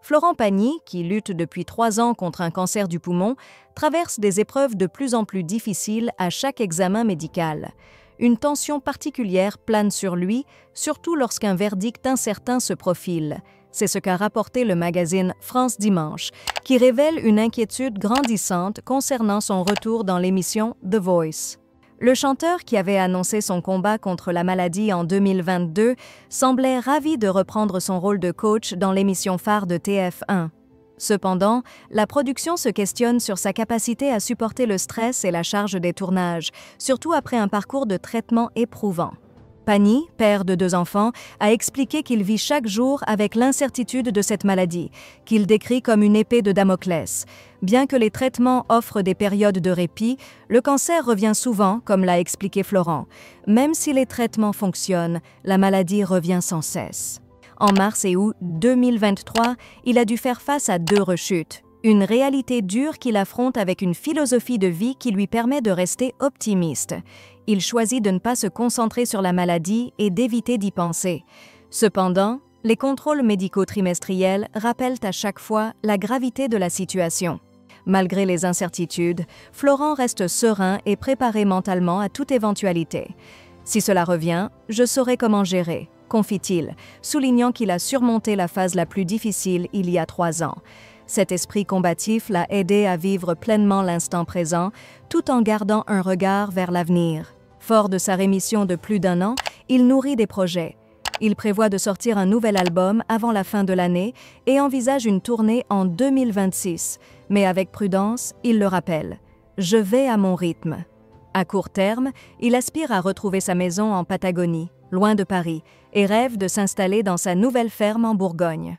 Florent Pagny, qui lutte depuis 3 ans contre un cancer du poumon, traverse des épreuves de plus en plus difficiles à chaque examen médical. Une tension particulière plane sur lui, surtout lorsqu'un verdict incertain se profile. C'est ce qu'a rapporté le magazine France Dimanche, qui révèle une inquiétude grandissante concernant son retour dans l'émission The Voice. Le chanteur, qui avait annoncé son combat contre la maladie en 2022, semblait ravi de reprendre son rôle de coach dans l'émission phare de TF1. Cependant, la production se questionne sur sa capacité à supporter le stress et la charge des tournages, surtout après un parcours de traitement éprouvant. Pagny, père de 2 enfants, a expliqué qu'il vit chaque jour avec l'incertitude de cette maladie, qu'il décrit comme une épée de Damoclès. Bien que les traitements offrent des périodes de répit, le cancer revient souvent, comme l'a expliqué Florent. Même si les traitements fonctionnent, la maladie revient sans cesse. En mars et août 2023, il a dû faire face à 2 rechutes. Une réalité dure qu'il affronte avec une philosophie de vie qui lui permet de rester optimiste. Il choisit de ne pas se concentrer sur la maladie et d'éviter d'y penser. Cependant, les contrôles médicaux trimestriels rappellent à chaque fois la gravité de la situation. Malgré les incertitudes, Florent reste serein et préparé mentalement à toute éventualité. « Si cela revient, je saurai comment gérer », confie-t-il, soulignant qu'il a surmonté la phase la plus difficile il y a 3 ans. Cet esprit combatif l'a aidé à vivre pleinement l'instant présent, tout en gardant un regard vers l'avenir. Fort de sa rémission de plus d'1 an, il nourrit des projets. Il prévoit de sortir un nouvel album avant la fin de l'année et envisage une tournée en 2026. Mais avec prudence, il le rappelle, « Je vais à mon rythme ». À court terme, il aspire à retrouver sa maison en Patagonie, loin de Paris, et rêve de s'installer dans sa nouvelle ferme en Bourgogne.